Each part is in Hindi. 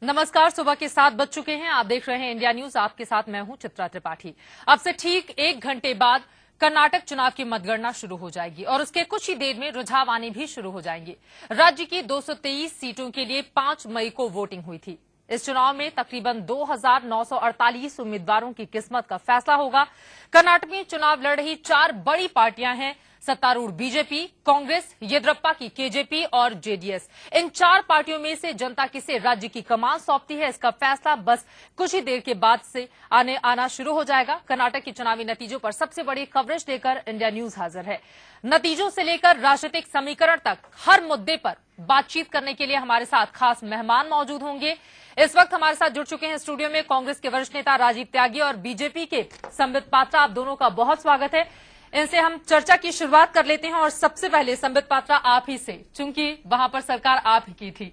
नमस्कार। सुबह के 7 बज चुके हैं। आप देख रहे हैं इंडिया न्यूज। आपके साथ मैं हूं चित्रा त्रिपाठी। अब से ठीक 1 घंटे बाद कर्नाटक चुनाव की मतगणना शुरू हो जाएगी और उसके कुछ ही देर में रुझान आने भी शुरू हो जाएंगे। राज्य की 223 सीटों के लिए 5 मई को वोटिंग हुई थी। इस चुनाव में तकरीबन 2948 उम्मीदवारों की किस्मत का फैसला होगा। कर्नाटक में चुनाव लड़ रही 4 बड़ी पार्टियां हैं, सत्तारूढ़ बीजेपी, कांग्रेस, येदियुरप्पा की केजेपी और जेडीएस। इन 4 पार्टियों में से जनता किसे राज्य की कमान सौंपती है, इसका फैसला बस कुछ ही देर के बाद से आना शुरू हो जाएगा। कर्नाटक के चुनावी नतीजों पर सबसे बड़ी कवरेज लेकर इंडिया न्यूज हाजिर है। नतीजों से लेकर राजनीतिक समीकरण तक हर मुद्दे पर बातचीत करने के लिए हमारे साथ खास मेहमान मौजूद होंगे। इस वक्त हमारे साथ जुड़ चुके हैं स्टूडियो में कांग्रेस के वरिष्ठ नेता राजीव त्यागी और बीजेपी के संबित पात्रा। आप दोनों का बहुत स्वागत है। इनसे हम चर्चा की शुरुआत कर लेते हैं और सबसे पहले संबित पात्रा आप ही से, चूंकि वहां पर सरकार आप ही की थी,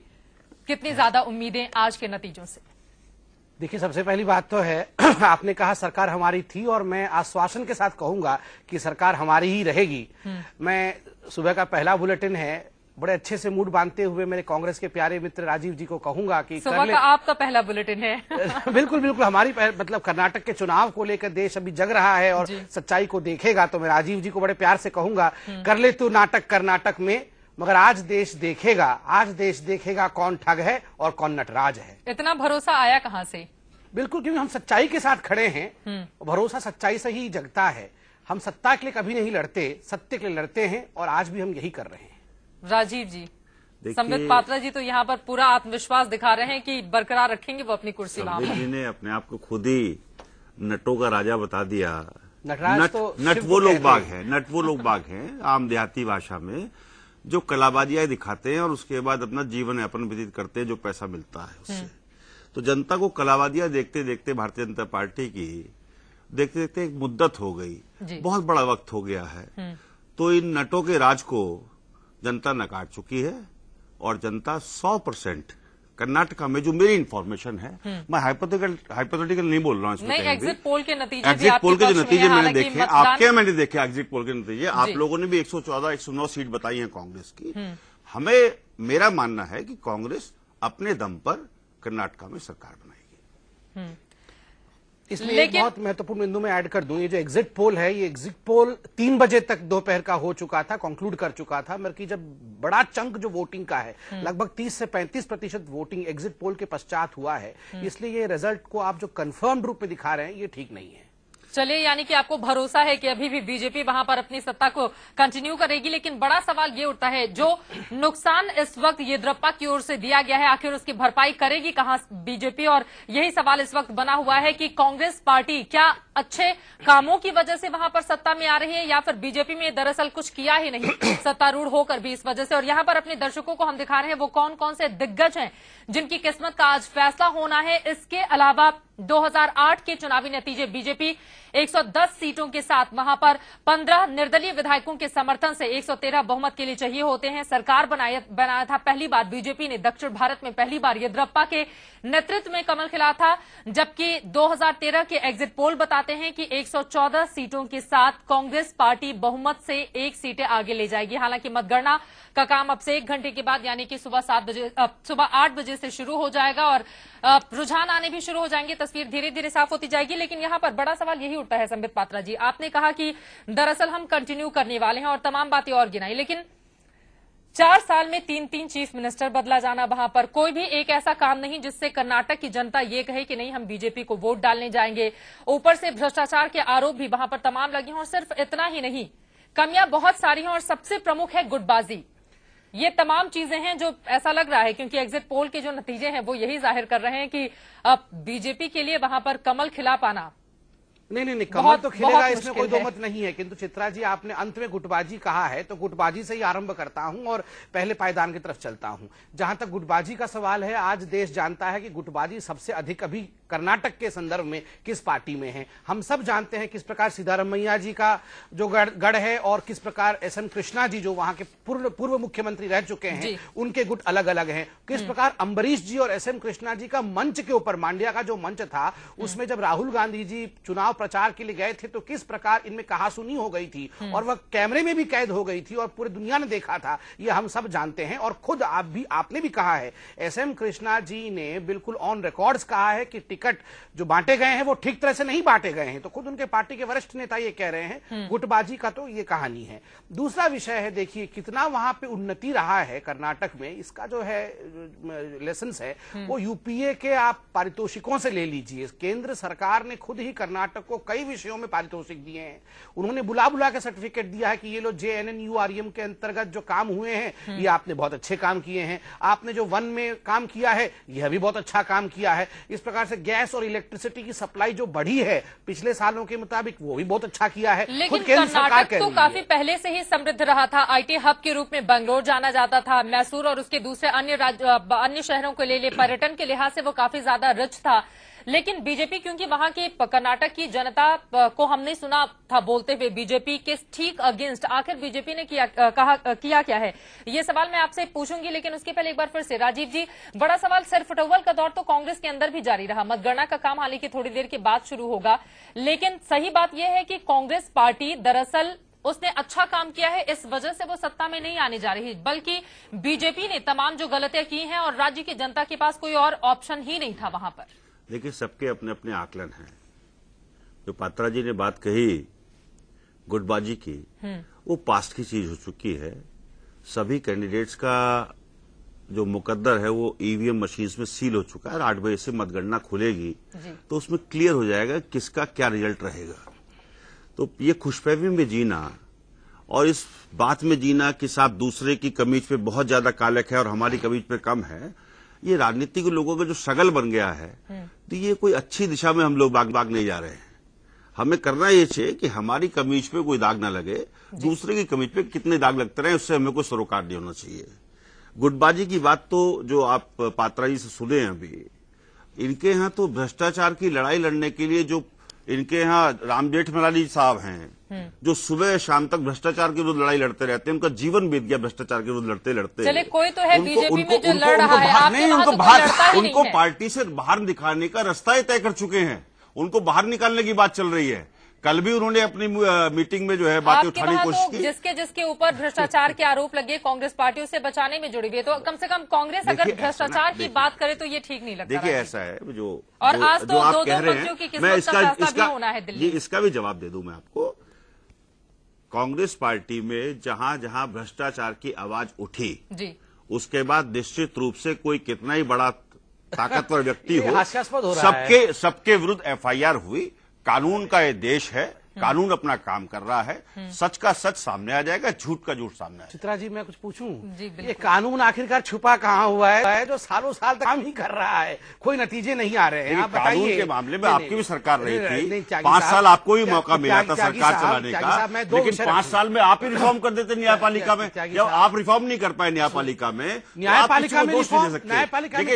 कितनी ज्यादा उम्मीदें आज के नतीजों से? देखिए, सबसे पहली बात तो है आपने कहा सरकार हमारी थी और मैं आश्वासन के साथ कहूंगा कि सरकार हमारी ही रहेगी। मैं सुबह का पहला बुलेटिन है, बड़े अच्छे से मूड बांधते हुए मेरे कांग्रेस के प्यारे मित्र राजीव जी को कहूंगा कि सुबह का आपका पहला बुलेटिन है। बिल्कुल बिल्कुल, हमारी मतलब कर्नाटक के चुनाव को लेकर देश अभी जग रहा है और सच्चाई को देखेगा, तो मैं राजीव जी को बड़े प्यार से कहूंगा, कर ले तू नाटक कर्नाटक में, मगर आज देश देखेगा कौन ठग है और कौन नटराज है। इतना भरोसा आया कहां से? बिल्कुल, क्योंकि हम सच्चाई के साथ खड़े हैं। भरोसा सच्चाई से ही जगता है। हम सत्ता के लिए कभी नहीं लड़ते, सत्य के लिए लड़ते हैं और आज भी हम यही कर रहे हैं। राजीव जी, संबित पात्रा जी तो यहाँ पर पूरा आत्मविश्वास दिखा रहे हैं कि बरकरार रखेंगे वो अपनी कुर्सी। संबित जी ने अपने आप को खुद ही नटों का राजा बता दिया। नट वो लोग बाग हैं आम देहाती भाषा में, जो कलाबाजियां दिखाते हैं और उसके बाद अपना जीवन यापन व्यतीत करते हैं जो पैसा मिलता है उससे। तो जनता को कलाबाजियां देखते देखते भारतीय जनता पार्टी की देखते देखते एक मुद्दत हो गई, बहुत बड़ा वक्त हो गया है। तो इन नटों के राज को जनता नकार चुकी है और जनता 100% कर्नाटका में, जो मेरी इंफॉर्मेशन है, मैं हाइपोथेटिकल नहीं बोल रहा हूँ इसमें, एग्जिट पोल के नतीजे जो नतीजे मैंने देखे, आपके मैंने देखे एग्जिट पोल के नतीजे। आप लोगों ने भी 114, 109 सीट बताई है कांग्रेस की। मेरा मानना है कि कांग्रेस अपने दम पर कर्नाटका में सरकार बनाएगी। इसलिए एक बहुत महत्वपूर्ण बिंदु में ऐड कर दूं, ये जो एग्जिट पोल है, ये एग्जिट पोल 3 बजे तक दोपहर का हो चुका था, कंक्लूड कर चुका था, मगर जब बड़ा चंक जो वोटिंग का है, लगभग 30 से 35% वोटिंग एग्जिट पोल के पश्चात हुआ है। इसलिए ये रिजल्ट को आप जो कंफर्म्ड रूप में दिखा रहे हैं, ये ठीक नहीं है। चलिए, यानी कि आपको भरोसा है कि अभी भी बीजेपी वहां पर अपनी सत्ता को कंटिन्यू करेगी। लेकिन बड़ा सवाल ये उठता है, जो नुकसान इस वक्त येदियुरप्पा की ओर से दिया गया है, आखिर उसकी भरपाई करेगी कहां बीजेपी? और यही सवाल इस वक्त बना हुआ है कि कांग्रेस पार्टी क्या अच्छे कामों की वजह से वहां पर सत्ता में आ रही है, या फिर बीजेपी में दरअसल कुछ किया ही नहीं सत्तारूढ़ होकर भी इस वजह से। और यहाँ पर अपने दर्शकों को हम दिखा रहे हैं वो कौन कौन से दिग्गज हैं जिनकी किस्मत का आज फैसला होना है। इसके अलावा 2008 के चुनावी नतीजे, बीजेपी 110 सीटों के साथ वहां पर 15 निर्दलीय विधायकों के समर्थन से 113 बहुमत के लिए चाहिए होते हैं। सरकार बनाया था पहली बार बीजेपी ने, दक्षिण भारत में पहली बार येदियुरप्पा के नेतृत्व में कमल खिला था। जबकि 2013 के एग्जिट पोल बताते हैं कि 114 सीटों के साथ कांग्रेस पार्टी बहुमत से 1 सीटें आगे ले जाएगी। हालांकि मतगणना का काम अब से 1 घंटे के बाद, यानी कि सुबह 8 बजे से शुरू हो जाएगा और रुझान आने भी शुरू हो जाएंगे। तस्वीर धीरे धीरे साफ होती जाएगी। लेकिन यहाँ पर बड़ा सवाल यही उठता है संबित पात्रा जी, आपने कहा कि दरअसल हम कंटिन्यू करने वाले हैं और तमाम बातें और गिनाई, लेकिन 4 साल में 3 चीफ मिनिस्टर बदला जाना, वहां पर कोई भी एक ऐसा काम नहीं जिससे कर्नाटक की जनता ये कहे कि नहीं हम बीजेपी को वोट डालने जाएंगे। ऊपर से भ्रष्टाचार के आरोप भी वहां पर तमाम लगे हैं और सिर्फ इतना ही नहीं, कमियां बहुत सारी हैं और सबसे प्रमुख है गुटबाजी। ये तमाम चीजें हैं जो ऐसा लग रहा है, क्योंकि एग्जिट पोल के जो नतीजे हैं वो यही जाहिर कर रहे हैं कि अब बीजेपी के लिए वहां पर कमल खिला पाना नहीं, कमल तो खिलेगा, इसमें कोई दो मत नहीं है। किंतु चित्रा जी, आपने अंत में गुटबाजी कहा है, तो गुटबाजी से ही आरंभ करता हूं और पहले पायदान की तरफ चलता हूं। जहां तक गुटबाजी का सवाल है, आज देश जानता है कि गुटबाजी सबसे अधिक अभी कर्नाटक के संदर्भ में किस पार्टी में है। हम सब जानते हैं किस प्रकार सिद्धारमैया जी का जो गढ़ है और किस प्रकार एस.एम. कृष्णा जी जो वहां के पूर्व मुख्यमंत्री रह चुके हैं, उनके गुट अलग अलग हैं। किस प्रकार अम्बरीश जी और एस.एम. कृष्णा जी का मंच के ऊपर, मांड्या का जो मंच था, उसमें जब राहुल गांधी जी चुनाव प्रचार के लिए गए थे तो किस प्रकार इनमें कहासुनी हो गई थी और वह कैमरे में भी कैद हो गई थी और पूरी दुनिया ने देखा था, ये हम सब जानते हैं। और खुद आपने भी कहा है, एसएम कृष्णा जी ने बिल्कुल ऑन रिकॉर्ड्स कहा है कि टिकट जो बांटे गए हैं वो ठीक तरह से नहीं बांटे गए हैं। तो खुद उनके पार्टी के वरिष्ठ नेता ये कह रहे हैं। गुटबाजी का तो ये कहानी है। दूसरा विषय है, देखिए कितना वहां पे उन्नति रहा है कर्नाटक में, इसका जो है लेसन्स है वो यूपीए के आप पारितोषिकों से ले लीजिए। केंद्र सरकार ने खुद ही कर्नाटक को कई विषयों में पारितोषिक दिए हैं। उन्होंने बुला के सर्टिफिकेट दिया है कि ये लो JNNURM के अंतर्गत जो काम हुए हैं ये आपने बहुत अच्छे काम किए हैं, आपने जो वन में काम किया है यह भी बहुत अच्छा काम किया है। इस प्रकार से गैस और इलेक्ट्रिसिटी की सप्लाई जो बढ़ी है पिछले सालों के मुताबिक वो भी बहुत अच्छा किया है। लेकिन कर्नाटक तो काफी पहले से ही समृद्ध रहा था। IT हब के रूप में बंगलोर जाना जाता था, मैसूर और उसके दूसरे अन्य शहरों को ले पर्यटन के लिहाज से वो काफी ज्यादा रिच था। लेकिन बीजेपी, क्योंकि वहां की कर्नाटक की जनता को हमने सुना था बोलते हुए बीजेपी के ठीक अगेंस्ट, आखिर बीजेपी ने किया क्या है, ये सवाल मैं आपसे पूछूंगी। लेकिन उसके पहले एक बार फिर से राजीव जी, बड़ा सवाल, सिर फुटबॉल का दौर तो कांग्रेस के अंदर भी जारी रहा। मतगणना का काम हालांकि थोड़ी देर के बाद शुरू होगा, लेकिन सही बात यह है कि कांग्रेस पार्टी दरअसल उसने अच्छा काम किया है, इस वजह से वो सत्ता में नहीं आने जा रही, बल्कि बीजेपी ने तमाम जो गलतियां की हैं और राज्य की जनता के पास कोई और ऑप्शन ही नहीं था वहां पर। देखिए, सबके अपने अपने आकलन हैं। जो पात्रा जी ने बात कही गुटबाजी की, वो पास्ट की चीज हो चुकी है। सभी कैंडिडेट्स का जो मुकद्दर है वो ईवीएम मशीन्स में सील हो चुका है। 8 बजे से मतगणना खुलेगी तो उसमें क्लियर हो जाएगा किसका क्या रिजल्ट रहेगा। तो ये खुशफहमी में जीना और इस बात में जीना कि साहब दूसरे की कमीज पे बहुत ज्यादा कालक है और हमारी कमीज पे कम है, ये राजनीतिक लोगों का जो शगल बन गया है, तो ये कोई अच्छी दिशा में हम लोग भाग नहीं जा रहे हैं। हमें करना ये चाहिए कि हमारी कमीज पे कोई दाग ना लगे, दूसरे की कमीज पे कितने दाग लगते रहे उससे हमें कोई सरोकार नहीं होना चाहिए। गुटबाजी की बात तो जो आप पात्रा जी से सुने हैं अभी, इनके यहां तो भ्रष्टाचार की लड़ाई लड़ने के लिए जो इनके यहाँ राम जेठमलानी साहब हैं, जो सुबह शाम तक भ्रष्टाचार के विरुद्ध लड़ाई लड़ते रहते हैं, उनका जीवन बीत गया भ्रष्टाचार के विरुद्ध लड़ते लड़ते। चले कोई तो है बीजेपी में जो लड़ रहा है, उनको पार्टी से बाहर दिखाने का रास्ता ही तय कर चुके हैं, उनको बाहर निकालने की बात चल रही है। कल भी उन्होंने अपनी मीटिंग में जो है बातें उठाने की कोशिश की। जिसके ऊपर भ्रष्टाचार के आरोप लगे, कांग्रेस पार्टी उसे बचाने में जुड़ी हुई है, तो कम से कम कांग्रेस अगर भ्रष्टाचार की बात करे तो ये ठीक नहीं लगता। देखिए, ऐसा है जो और आज तो दो पक्षों की किस्मत का फैसला भी होना है दिल्ली। इसका भी जवाब दे दूं मैं आपको। कांग्रेस पार्टी में जहां जहां भ्रष्टाचार की आवाज उठी जी, उसके बाद निश्चित रूप से कोई कितना ही बड़ा ताकतवर व्यक्ति हो, सबके विरुद्ध FIR हुई। कानून का ये देश है, कानून अपना काम कर रहा है, सच का सच सामने आ जाएगा, झूठ का झूठ सामने आएगा। चित्रा जी, मैं कुछ पूछूं? ये कानून आखिरकार छुपा कहाँ हुआ है जो सालों साल तक काम ही कर रहा है, कोई नतीजे नहीं आ रहे हैं? आप बताइए। कानून के मामले में आपकी भी सरकार रही थी, 5 साल आपको भी मौका मिला था सरकार चलाने का, लेकिन 5 साल में आप ही रिफॉर्म कर देते न्यायपालिका में। जब आप रिफॉर्म नहीं कर पाए न्यायपालिका में, न्यायपालिका में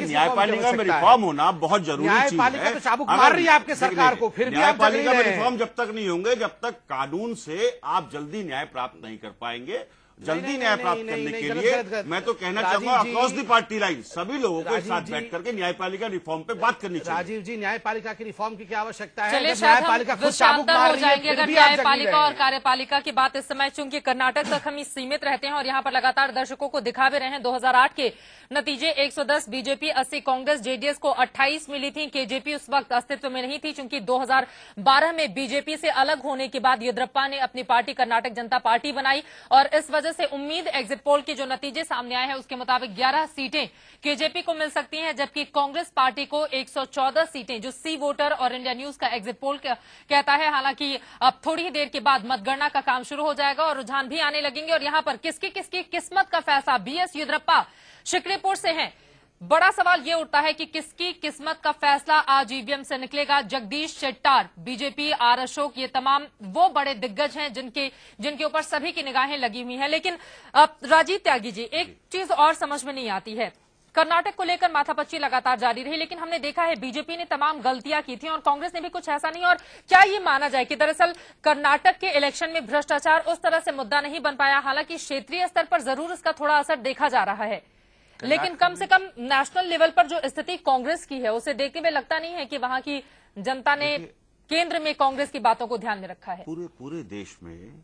न्यायपालिका में रिफॉर्म होना बहुत जरूरी चीज है। चाबुक मार रही है आपके सरकार को, फिर न्यायपालिका में रिफॉर्म जब तक नहीं होंगे, जब तक कानून से आप जल्दी न्याय प्राप्त नहीं कर पाएंगे। जल्दी न्याय प्राप्त करने के लिए मैं तो कहना चाहूंगा अक्रॉस द पार्टी लाइन सभी लोगों को एक साथ बैठ करके न्यायपालिका रिफॉर्म पे बात करनी चाहिए। राजीव जी, न्यायपालिका की रिफॉर्म की क्या आवश्यकता है? न्यायपालिका खुद चाबुक मार रही है, हो जाएंगे अगर न्यायपालिका और कार्यपालिका की बात इस समय, चूंकि कर्नाटक तक हम सीमित रहते हैं और यहाँ पर लगातार दर्शकों को दिखा भी रहे हैं। 2008 के नतीजे 110 बीजेपी, 80 कांग्रेस, जेडीएस को 28 मिली थी। केजेपी उस वक्त अस्तित्व में नहीं थी, चूंकि 2012 में बीजेपी से अलग होने के बाद येदियुरप्पा ने अपनी पार्टी कर्नाटक जनता पार्टी बनाई और इस वजह से उम्मीद एग्जिट पोल के जो नतीजे सामने आए हैं उसके मुताबिक 11 सीटें केजेपी को मिल सकती हैं, जबकि कांग्रेस पार्टी को 114 सीटें, जो सी वोटर और इंडिया न्यूज का एग्जिट पोल कहता है। हालांकि अब थोड़ी ही देर के बाद मतगणना का काम शुरू हो जाएगा और रुझान भी आने लगेंगे और यहां पर किसकी किस्मत का फैसला। बीएस येदियुरप्पा शिक्रीपुर से हैं। बड़ा सवाल ये उठता है कि किसकी किस्मत का फैसला आज ईवीएम से निकलेगा। जगदीश शेट्टार, बीजेपी, आर अशोक, ये तमाम वो बड़े दिग्गज हैं जिनके ऊपर सभी की निगाहें लगी हुई हैं। लेकिन राजीव त्यागी जी, एक चीज और समझ में नहीं आती है। कर्नाटक को लेकर माथापच्ची लगातार जारी रही, लेकिन हमने देखा है बीजेपी ने तमाम गलतियां की थी और कांग्रेस ने भी कुछ ऐसा नहीं। और क्या ये माना जाए कि दरअसल कर्नाटक के इलेक्शन में भ्रष्टाचार उस तरह से मुद्दा नहीं बन पाया? हालांकि क्षेत्रीय स्तर पर जरूर इसका थोड़ा असर देखा जा रहा है, लेकिन कम से कम नेशनल लेवल पर जो स्थिति कांग्रेस की है उसे देखते हुए लगता नहीं है कि वहां की जनता ने केंद्र में कांग्रेस की बातों को ध्यान में रखा है? पूरे देश में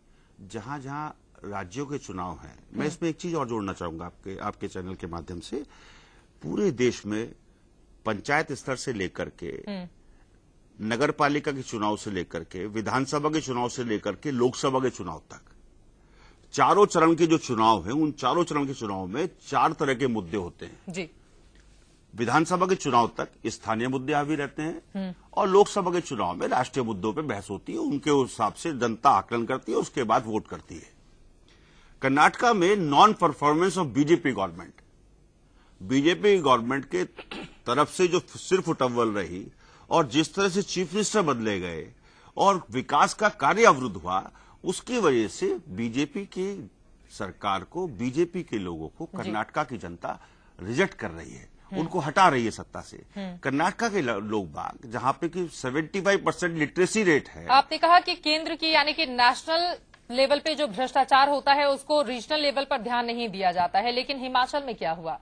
जहां जहां राज्यों के चुनाव हैं, मैं इसमें एक चीज और जोड़ना चाहूंगा आपके चैनल के माध्यम से। पूरे देश में पंचायत स्तर से लेकर के नगर पालिका के चुनाव से लेकर के विधानसभा के चुनाव से लेकर के लोकसभा के चुनाव तक चारों चरण के जो चुनाव हैं, उन चारों चरण के चुनाव में 4 तरह के मुद्दे होते हैं जी। विधानसभा के चुनाव तक स्थानीय मुद्दे हावी रहते हैं और लोकसभा के चुनाव में राष्ट्रीय मुद्दों पर बहस होती है, उनके हिसाब से जनता आकलन करती है, उसके बाद वोट करती है। कर्नाटका में non performance of BJP government के तरफ से जो सिर्फ उटव्वल रही और जिस तरह से चीफ मिनिस्टर बदले गए और विकास का कार्य अवरुद्ध हुआ, उसकी वजह से बीजेपी की सरकार को, बीजेपी के लोगों को कर्नाटका की जनता रिजेक्ट कर रही है, उनको हटा रही है सत्ता से। कर्नाटका के लोग बाग जहां पे कि 75% लिटरेसी रेट है। आपने कहा कि केंद्र की यानी कि नेशनल लेवल पे जो भ्रष्टाचार होता है उसको रीजनल लेवल पर ध्यान नहीं दिया जाता है, लेकिन हिमाचल में क्या हुआ?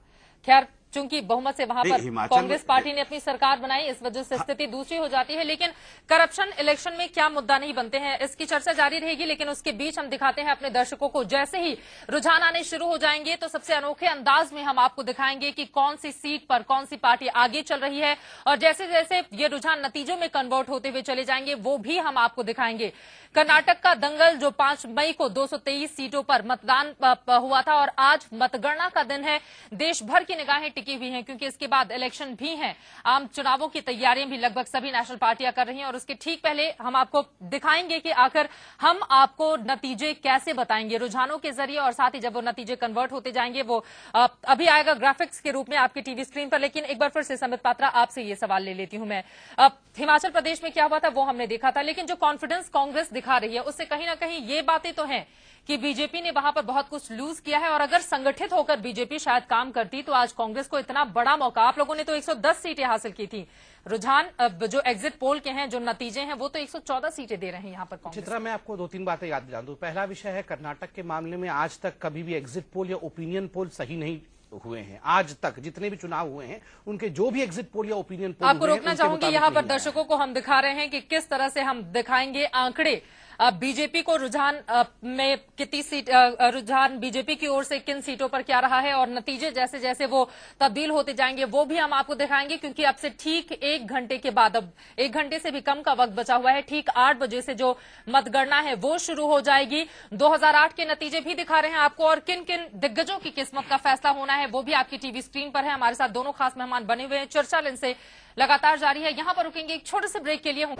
खैर, चूंकि बहुमत से वहां पर कांग्रेस पार्टी ने अपनी सरकार बनाई, इस वजह से स्थिति दूसरी हो जाती है। लेकिन करप्शन इलेक्शन में क्या मुद्दा नहीं बनते हैं, इसकी चर्चा जारी रहेगी। लेकिन उसके बीच हम दिखाते हैं अपने दर्शकों को, जैसे ही रुझान आने शुरू हो जाएंगे तो सबसे अनोखे अंदाज में हम आपको दिखाएंगे कि कौन सी सीट पर कौन सी पार्टी आगे चल रही है, और जैसे जैसे ये रुझान नतीजों में कन्वर्ट होते हुए चले जाएंगे वो भी हम आपको दिखाएंगे। कर्नाटक का दंगल जो 5 मई को 223 सीटों पर मतदान हुआ था, और आज मतगणना का दिन है। देश भर की निगाहें टिकी हुई हैं क्योंकि इसके बाद इलेक्शन भी हैं। आम चुनावों की तैयारियां भी लगभग सभी नेशनल पार्टियां कर रही हैं, और उसके ठीक पहले हम आपको दिखाएंगे कि आखिर हम आपको नतीजे कैसे बताएंगे रुझानों के जरिए, और साथ ही जब वो नतीजे कन्वर्ट होते जाएंगे वो अभी आएगा ग्राफिक्स के रूप में आपकी टीवी स्क्रीन पर। लेकिन एक बार फिर से संबित पात्रा, आपसे ये सवाल ले लेती हूं मैं। हिमाचल प्रदेश में क्या हुआ था वो हमने देखा था, लेकिन जो कॉन्फिडेंस कांग्रेस दिखा रही है उससे कहीं ना कहीं ये बातें तो हैं कि बीजेपी ने वहां पर बहुत कुछ लूज किया है, और अगर संगठित होकर बीजेपी शायद काम करती तो आज कांग्रेस को इतना बड़ा मौका। आप लोगों ने तो 110 सीटें हासिल की थी। रुझान जो एग्जिट पोल के हैं, जो नतीजे हैं, वो तो 114 सीटें दे रहे हैं यहाँ पर कांग्रेस। चित्रा, मैं आपको 2-3 बातें याद दिला दूं। पहला विषय है, कर्नाटक के मामले में आज तक कभी भी एग्जिट पोल या ओपिनियन पोल सही नहीं हुए हैं। आज तक जितने भी चुनाव हुए हैं उनके जो भी एग्जिट पोल या ओपिनियन पोल आपको रोकना चाहूंगी यहाँ पर, दर्शकों को हम दिखा रहे हैं कि किस तरह से हम दिखाएंगे आंकड़े। बीजेपी को रुझान में कितनी सीट, रुझान बीजेपी की ओर से किन सीटों पर क्या रहा है, और नतीजे जैसे जैसे वो तब्दील होते जाएंगे वो भी हम आपको दिखाएंगे। क्योंकि अब से ठीक 1 घंटे के बाद, अब 1 घंटे से भी कम का वक्त बचा हुआ है, ठीक 8 बजे से जो मतगणना है वो शुरू हो जाएगी। 2008 के नतीजे भी दिखा रहे हैं आपको, और किन किन दिग्गजों की किस्मत का फैसला होना है वो भी आपकी टीवी स्क्रीन पर है। हमारे साथ दोनों खास मेहमान बने हुए हैं, चर्चा इनसे लगातार जारी है। यहां पर रुकेंगे एक छोटे से ब्रेक के लिए।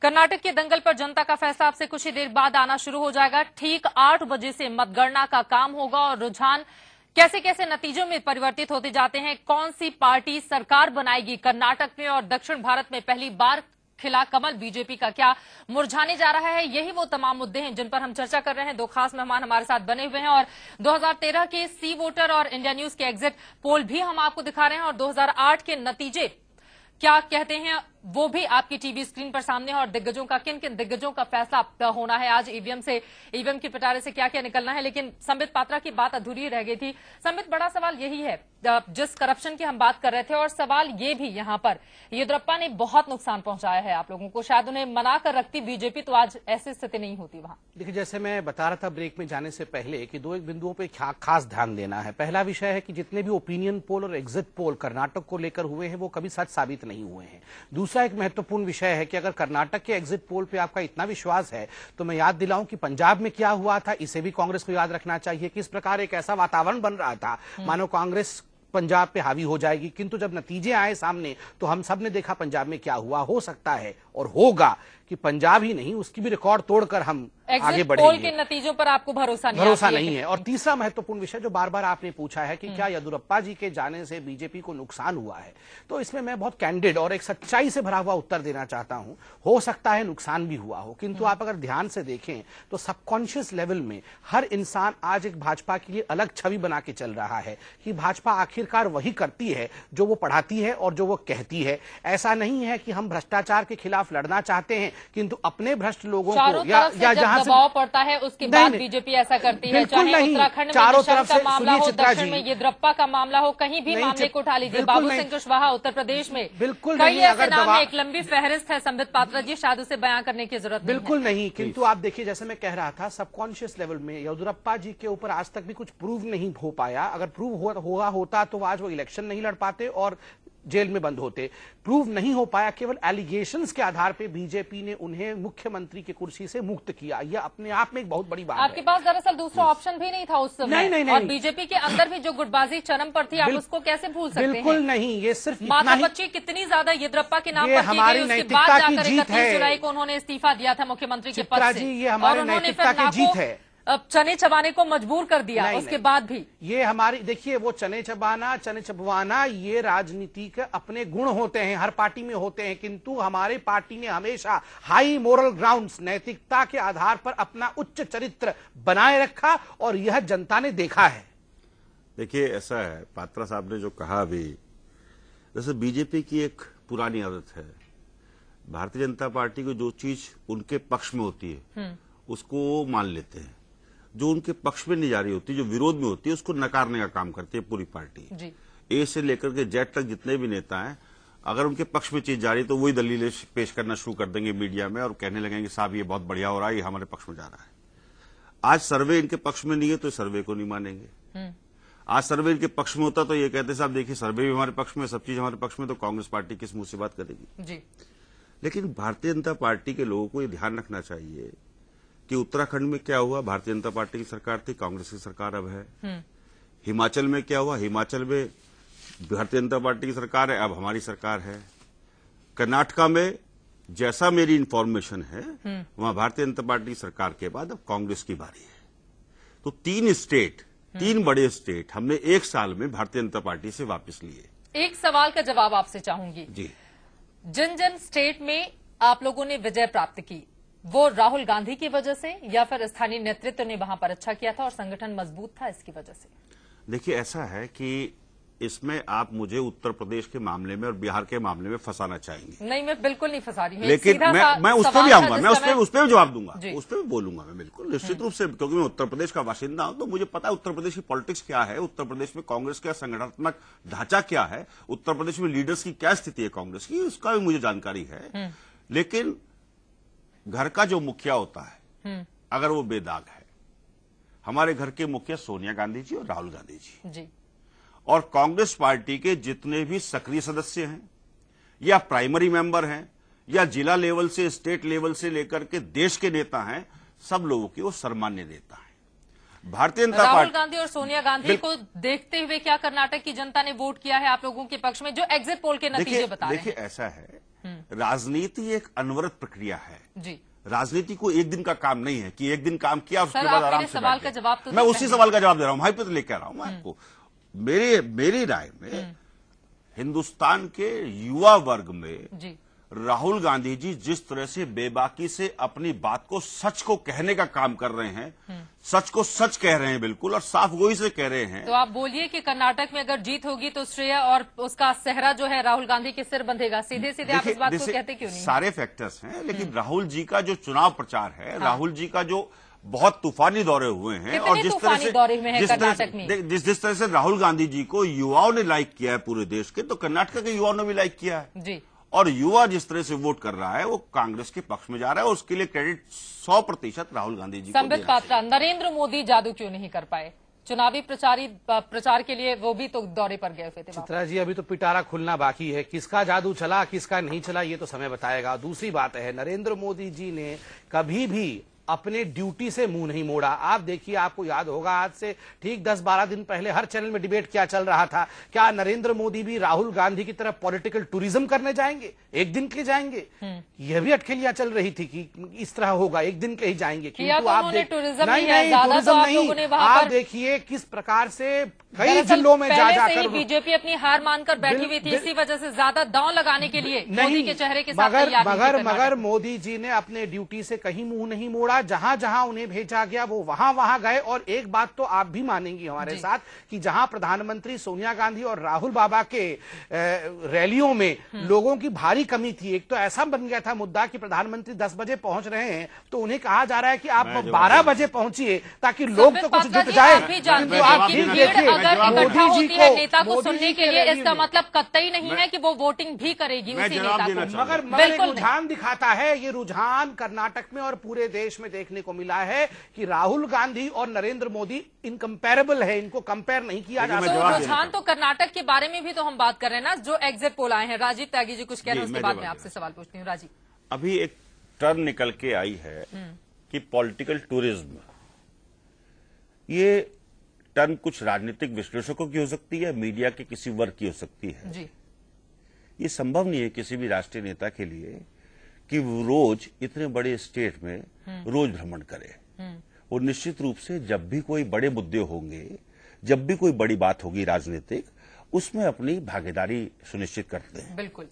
कर्नाटक के दंगल पर जनता का फैसला आपसे कुछ ही देर बाद आना शुरू हो जाएगा। ठीक 8 बजे से मतगणना का काम होगा, और रुझान कैसे कैसे नतीजों में परिवर्तित होते जाते हैं, कौन सी पार्टी सरकार बनाएगी कर्नाटक में, और दक्षिण भारत में पहली बार खिला कमल बीजेपी का क्या मुरझाने जा रहा है, यही वो तमाम मुद्दे हैं जिन पर हम चर्चा कर रहे हैं। 2 खास मेहमान हमारे साथ बने हुए हैं, और 2013 के सी वोटर और इंडिया न्यूज के एग्जिट पोल भी हम आपको दिखा रहे हैं, और 2008 के नतीजे क्या कहते हैं वो भी आपकी टीवी स्क्रीन पर सामने है, और दिग्गजों का, किन किन दिग्गजों का फैसला होना है आज ईवीएम के पिटारे से क्या क्या निकलना है। लेकिन संबित पात्रा की बात अधूरी रह गई थी। संबित, बड़ा सवाल यही है, जिस करप्शन की हम बात कर रहे थे, और सवाल ये भी यहाँ पर, येदियुरप्पा ने बहुत नुकसान पहुंचाया है आप लोगों को, शायद उन्हें मना कर रखती बीजेपी तो आज ऐसी स्थिति नहीं होती वहां। देखिए, जैसे मैं बता रहा था ब्रेक में जाने से पहले कि 2 बिंदुओं पे खास ध्यान देना है। पहला विषय है कि जितने भी ओपिनियन पोल और एग्जिट पोल कर्नाटक को लेकर हुए हैं वो कभी सच साबित नहीं हुए हैं। दूसरा एक महत्वपूर्ण विषय है कि अगर कर्नाटक के एग्जिट पोल पे आपका इतना विश्वास है तो मैं याद दिलाऊं कि पंजाब में क्या हुआ था, इसे भी कांग्रेस को याद रखना चाहिए। किस प्रकार एक ऐसा वातावरण बन रहा था मानो कांग्रेस पंजाब पे हावी हो जाएगी, किंतु जब नतीजे आए सामने तो हम सब ने देखा पंजाब में क्या हुआ। हो सकता है और होगा कि पंजाब ही नहीं, उसकी भी रिकॉर्ड तोड़कर हम आगे बढ़ेंगे। पोल के नतीजों पर आपको भरोसा नहीं है। और तीसरा महत्वपूर्ण विषय जो बार बार आपने पूछा है कि क्या येदियुरप्पा जी के जाने से बीजेपी को नुकसान हुआ है, तो इसमें मैं बहुत कैंडिड और एक सच्चाई से भरा हुआ उत्तर देना चाहता हूं। हो सकता है नुकसान भी हुआ हो, किंतु आप अगर ध्यान से देखें तो सबकॉन्शियस लेवल में हर इंसान आज एक भाजपा के लिए अलग छवि बना के चल रहा है कि भाजपा आखिरकार वही करती है जो वो पढ़ाती है और जो वो कहती है। ऐसा नहीं है कि हम भ्रष्टाचार के खिलाफ लड़ना चाहते हैं किंतु अपने भ्रष्ट लोगों चारों को या जहां से दबाव पड़ता है उसके बाद बीजेपी ऐसा करती है। चाहे उत्तराखंड में चारों तरफ का मामला हो, दक्षिण में येदियुरप्पा का मामला हो, कहीं भी मामले को उठा लीजिए। बाबू सिंह कुशवाहा उत्तर प्रदेश में, बिल्कुल कई ऐसे नाम है, एक लंबी फहरिस्त है। संबित पात्रा जी, शायद उसे बयां करने की जरूरत बिल्कुल नहीं, किंतु आप देखिए, जैसे मैं कह रहा था, सबकॉन्शियस लेवल में येदियुरप्पा जी के ऊपर आज तक भी कुछ प्रूव नहीं हो पाया। अगर प्रूव हुआ होता तो आज वो इलेक्शन नहीं लड़ पाते और जेल में बंद होते। प्रूव नहीं हो पाया, केवल एलिगेशंस के आधार पे बीजेपी ने उन्हें मुख्यमंत्री की कुर्सी से मुक्त किया। यह अपने आप में एक बहुत बड़ी बात है। आपके पास दरअसल दूसरा ऑप्शन भी नहीं था उस समय। नहीं। और बीजेपी के अंदर भी जो गुटबाजी चरम पर थी, आप उसको कैसे भूल सकते हैं? बिल्कुल नहीं, ये सिर्फ माथापच्ची कितनी ज्यादा येदियुरप्पा के नाम पर की गई, उसके बाद जाकर 31 जुलाई को उन्होंने इस्तीफा दिया था मुख्यमंत्री के पद से। ये हमारी नैतिकता की जीत है। अब चने चबाने को मजबूर कर दिया उसके बाद भी। ये हमारी, देखिए, वो चने चबवाना ये राजनीति के अपने गुण होते हैं, हर पार्टी में होते हैं, किंतु हमारे पार्टी ने हमेशा हाई मोरल ग्राउंड्स, नैतिकता के आधार पर अपना उच्च चरित्र बनाए रखा और यह जनता ने देखा है। देखिए, ऐसा है, पात्रा साहब ने जो कहा अभी, जैसे बीजेपी की एक पुरानी आदत है, भारतीय जनता पार्टी को जो चीज उनके पक्ष में होती है उसको मान लेते हैं, जो उनके पक्ष में नहीं जा रही होती, जो विरोध में होती है, उसको नकारने का काम करती है पूरी पार्टी। ए से लेकर के जेड तक जितने भी नेता हैं, अगर उनके पक्ष में चीज जा रही है तो वही दलीलें पेश करना शुरू कर देंगे मीडिया में और कहने लगेंगे साहब ये बहुत बढ़िया हो रहा है, ये हमारे पक्ष में जा रहा है। आज सर्वे इनके पक्ष में नहीं है तो सर्वे को नहीं मानेंगे। आज सर्वे इनके पक्ष में होता तो ये कहते साहब देखिए सर्वे भी हमारे पक्ष में, सब चीज हमारे पक्ष में, तो कांग्रेस पार्टी किस मुंह से बात करेगी। लेकिन भारतीय जनता पार्टी के लोगों को ये ध्यान रखना चाहिए कि उत्तराखंड में क्या हुआ, भारतीय जनता पार्टी की सरकार थी, कांग्रेस की सरकार अब है। हिमाचल में क्या हुआ, हिमाचल में भारतीय जनता पार्टी की सरकार है, अब हमारी सरकार है। कर्नाटका में जैसा मेरी इंफॉर्मेशन है वहां भारतीय जनता पार्टी की सरकार के बाद अब कांग्रेस की बारी है। तो तीन बड़े स्टेट हमने एक साल में भारतीय जनता पार्टी से वापस लिए। एक सवाल का जवाब आपसे चाहूंगी जी, जिन स्टेट में आप लोगों ने विजय प्राप्त की, वो राहुल गांधी की वजह से या फिर स्थानीय नेतृत्व ने वहां पर अच्छा किया था और संगठन मजबूत था इसकी वजह से? देखिए, ऐसा है कि इसमें आप मुझे उत्तर प्रदेश के मामले में और बिहार के मामले में फंसाना चाहेंगे। नहीं, मैं बिल्कुल नहीं फंसा रही हूं, लेकिन मैं उस पर भी आऊंगा, मैं उस पर भी जवाब दूंगा, उस पर भी बोलूंगा मैं, बिल्कुल निश्चित रूप से, क्योंकि मैं उत्तर प्रदेश का बाशिंदा हूं तो मुझे पता है उत्तर प्रदेश की पॉलिटिक्स क्या है, उत्तर प्रदेश में कांग्रेस का संगठनात्मक ढांचा क्या है, उत्तर प्रदेश में लीडर्स की क्या स्थिति है कांग्रेस की, उसका भी मुझे जानकारी है। लेकिन घर का जो मुखिया होता है अगर वो बेदाग है, हमारे घर के मुखिया सोनिया गांधी जी और राहुल गांधी जी और कांग्रेस पार्टी के जितने भी सक्रिय सदस्य हैं या प्राइमरी मेंबर हैं या जिला लेवल से स्टेट लेवल से लेकर के देश के नेता हैं, सब लोगों की वो सर्वमान्य नेता है। भारतीय जनता पार्टी, राहुल गांधी और सोनिया गांधी को देखते हुए क्या कर्नाटक की जनता ने वोट किया है आप लोगों के पक्ष में, जो एग्जिट पोल के नतीजे बता रहे हैं? देखिए, ऐसा है, राजनीति एक अनवरत प्रक्रिया है जी। राजनीति को एक दिन का काम नहीं है कि एक दिन काम किया उसके बाद आराम से सवाल का जवाब तो मैं उसी सवाल का जवाब दे रहा हूं, वहीं पे तो लेकर आ रहा हूं मैं आपको। मेरी राय में हिंदुस्तान के युवा वर्ग में जी राहुल गांधी जी जिस तरह से बेबाकी से अपनी बात को, सच को कहने का काम कर रहे हैं, सच को सच कह रहे हैं बिल्कुल और साफ गोई से कह रहे हैं। तो आप बोलिए कि कर्नाटक में अगर जीत होगी तो श्रेय और उसका सेहरा जो है राहुल गांधी के सिर बंधेगा, सीधे सीधे आप इस बात को कहते क्यों नहीं? सारे फैक्टर्स हैं, लेकिन राहुल जी का जो चुनाव प्रचार है, राहुल जी का जो बहुत तूफानी दौरे हुए हैं और जिस तरह से जिस तरह से राहुल गांधी जी को युवाओं ने लाइक किया है पूरे देश के, तो कर्नाटक के युवाओं ने भी लाइक किया है जी। और युवा जिस तरह से वोट कर रहा है वो कांग्रेस के पक्ष में जा रहा है और उसके लिए क्रेडिट 100% राहुल गांधी जी को। संबित पात्रा, नरेंद्र मोदी जादू क्यों नहीं कर पाए? चुनावी प्रचार के लिए वो भी तो दौरे पर गए हुए थे। चित्रा जी, अभी तो पिटारा खुलना बाकी है, किसका जादू चला किसका नहीं चला ये तो समय बताएगा। दूसरी बात है, नरेंद्र मोदी जी ने कभी भी अपने ड्यूटी से मुंह नहीं मोड़ा। आप देखिए, आपको याद होगा आज से ठीक 10-12 दिन पहले हर चैनल में डिबेट क्या चल रहा था, क्या नरेंद्र मोदी भी राहुल गांधी की तरफ पॉलिटिकल टूरिज्म करने जाएंगे, एक दिन के जाएंगे? यह भी अटकलियां चल रही थी कि इस तरह होगा, एक दिन के ही जाएंगे। किंतु आप टूरिज्म नहीं, आप देखिए किस प्रकार से कई जिलों में जाकर बीजेपी अपनी हार मानकर बैठी हुई थी, इसी वजह से ज्यादा दांव लगाने के लिए मोदी के चेहरे के साथ मगर मोदी जी ने अपने ड्यूटी से कहीं मुंह नहीं मोड़ा। जहां जहां उन्हें भेजा गया वो वहां गए। और एक बात तो आप भी मानेंगी हमारे साथ कि जहां प्रधानमंत्री सोनिया गांधी और राहुल बाबा के रैलियों में लोगों की भारी कमी थी। एक तो ऐसा बन गया था मुद्दा कि प्रधानमंत्री 10 बजे पहुंच रहे हैं तो उन्हें कहा जा रहा है कि आप 12 बजे पहुंचिए ताकि लोग तो कुछ जुट जाए। नेता को सुनने के लिए इसका मतलब कतई नहीं है कि वो वोटिंग भी करेगी उसी नेता को। मगर एक रुझान दिखाता है, ये रुझान कर्नाटक में और पूरे देश में देखने को मिला है कि राहुल गांधी और नरेंद्र मोदी इनकंपेरेबल है, इनको कंपेयर नहीं किया जा सकता। रुझान तो कर्नाटक के बारे में भी तो हम बात कर रहे हैं ना, जो एग्जिट पोल आए हैं। राजीव त्यागी जी कुछ कह रहे हैं, उसके बाद मैं आपसे सवाल पूछती हूँ। राजीव, अभी एक टर्न निकल के आई है कि पॉलिटिकल टूरिज्म, ये टर्न कुछ राजनीतिक विश्लेषकों की हो सकती है, मीडिया के किसी वर्ग की हो सकती है जी। ये संभव नहीं है किसी भी राष्ट्रीय नेता के लिए कि वो रोज इतने बड़े स्टेट में रोज भ्रमण करे। और निश्चित रूप से जब भी कोई बड़े मुद्दे होंगे, जब भी कोई बड़ी बात होगी राजनीतिक, उसमें अपनी भागीदारी सुनिश्चित करते हैं। बिल्कुल।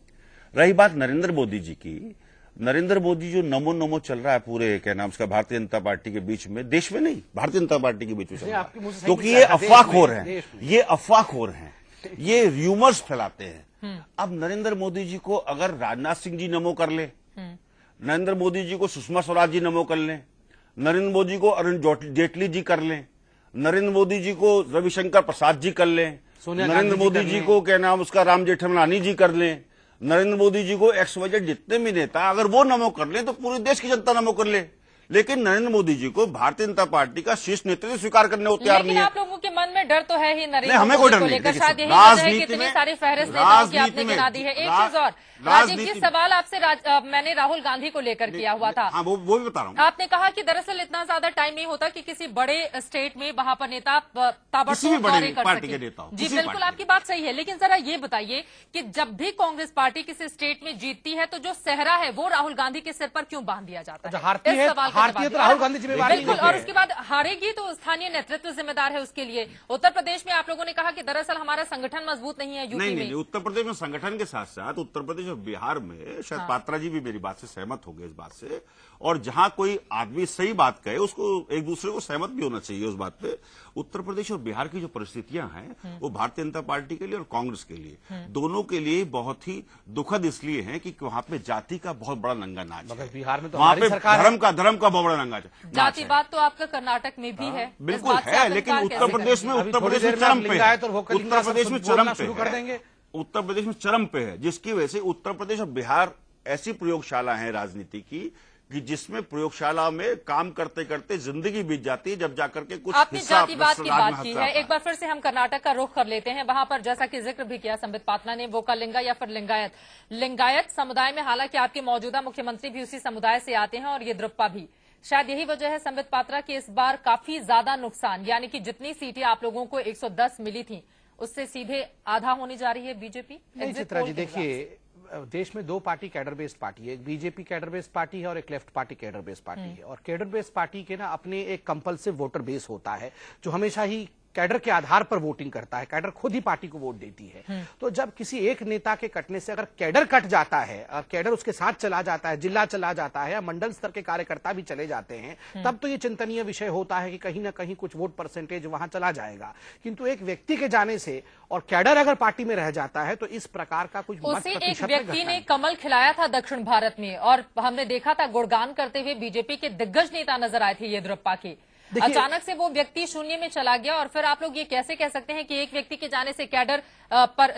रही बात नरेंद्र मोदी जी की, नरेंद्र मोदी जो नमो नमो चल रहा है पूरे क्या नाम उसका भारतीय जनता पार्टी के बीच में, देश में नहीं भारतीय जनता पार्टी के बीच में चल रहा है, क्योंकि ये अफवाहखोर हैं, ये अफवाहखोर हैं, ये र्यूमर्स फैलाते हैं। अब नरेंद्र मोदी जी को अगर राजनाथ सिंह जी नमो कर ले, नरेंद्र मोदी जी को सुषमा स्वराज जी नमो कर लें, नरेंद्र मोदी को अरुण जेटली जी कर लें, नरेंद्र मोदी जी को रविशंकर प्रसाद जी कर लें, नरेंद्र मोदी जी को क्या नाम उसका राम जेठमलानी जी कर लें, नरेंद्र मोदी जी को XYZ जितने भी नेता अगर वो नमो कर ले तो पूरे देश की जनता नमो कर ले। लेकिन नरेंद्र मोदी जी को भारतीय जनता पार्टी का शीर्ष नेतृत्व स्वीकार करने को तैयार नहीं है। आप लोगों के मन में डर तो है ही नरेंद्र हमें कोई डर को लेकर, शायद यही वजह है कि इतनी सारी फहरिस्त नेताओं की आपने गिना दी है। एक चीज और राजीव जी, सवाल आपसे मैंने राहुल गांधी को लेकर किया हुआ था। हाँ, वो भी बता रहा हूँ। आपने कहा कि दरअसल इतना ज्यादा टाइम नहीं होता कि किसी बड़े स्टेट में वहां पर नेता ताबड़तोड़ दौरे कर सके। जी बिल्कुल, आपकी बात सही है। लेकिन जरा ये बताइए कि जब भी कांग्रेस पार्टी किसी स्टेट में जीतती है तो जो सेहरा है वो राहुल गांधी के सिर पर क्यों बांध दिया जाता है? इस सवाल का राहुल गांधी बिल्कुल। और उसके बाद हारेगी तो स्थानीय नेतृत्व जिम्मेदार है उसके लिए। उत्तर प्रदेश में आप लोगों ने कहा कि दरअसल हमारा संगठन मजबूत नहीं है यूपी में। नहीं, उत्तर प्रदेश में संगठन के साथ साथ उत्तर प्रदेश और बिहार में शायद पात्रा जी भी मेरी बात से सहमत हो गए इस बात से। और जहां कोई आदमी सही बात कहे उसको एक दूसरे को सहमत भी होना चाहिए उस बात पे। उत्तर प्रदेश और बिहार की जो परिस्थितियां हैं वो भारतीय जनता पार्टी के लिए और कांग्रेस के लिए दोनों के लिए बहुत ही दुखद इसलिए है कि वहां पे जाति का बहुत बड़ा नंगा नाच है। बिहार में तो वहां पे धर्म का बहुत बड़ा नंगा जाति बात तो आपका कर्नाटक में भी है, बिल्कुल है, लेकिन उत्तर प्रदेश में चरम पे है। उत्तर प्रदेश में चरम पे कर देंगे, उत्तर प्रदेश में चरम पे है, जिसकी वजह से उत्तर प्रदेश और बिहार ऐसी प्रयोगशाला है राजनीति की कि जिसमें प्रयोगशाला में काम करते करते जिंदगी बीत जाती है, जब जाकर के कुछ आपने जातिवाद की बात की है। एक बार फिर से हम कर्नाटक का रुख कर लेते हैं। वहां पर जैसा कि जिक्र भी किया संबित पात्रा ने, वोकालिंगा या फिर लिंगायत समुदाय में, हालांकि आपके मौजूदा मुख्यमंत्री भी उसी समुदाय से आते हैं और येदियुरप्पा भी। शायद यही वजह है संबित पात्रा की इस बार काफी ज्यादा नुकसान, यानी कि जितनी सीटें आप लोगों को 110 मिली थी उससे सीधे आधा होने जा रही है बीजेपी। चित्रा जी देखिए, देश में दो पार्टी कैडर बेस्ड पार्टी है, एक बीजेपी कैडर बेस्ड पार्टी है और एक left party cadre based party है। और कैडर बेस्ड पार्टी के ना अपने एक कंपल्सिव वोटर बेस होता है जो हमेशा ही कैडर के आधार पर वोटिंग करता है, कैडर खुद ही पार्टी को वोट देती है। तो जब किसी एक नेता के कटने से अगर कैडर कट जाता है और कैडर उसके साथ चला जाता है, जिला चला जाता है या मंडल स्तर के कार्यकर्ता भी चले जाते हैं, तब तो ये चिंतनीय विषय होता है कि कहीं ना कहीं कुछ वोट परसेंटेज वहां चला जाएगा। किंतु एक व्यक्ति के जाने से और कैडर अगर पार्टी में रह जाता है तो इस प्रकार का कुछ उसी एक व्यक्ति ने कमल खिलाया था दक्षिण भारत में और हमने देखा था गुणगान करते हुए बीजेपी के दिग्गज नेता नजर आए थे येदियुरप्पा के। अचानक से वो व्यक्ति शून्य में चला गया और फिर आप लोग ये कैसे कह सकते हैं कि एक व्यक्ति के जाने से कैडर पर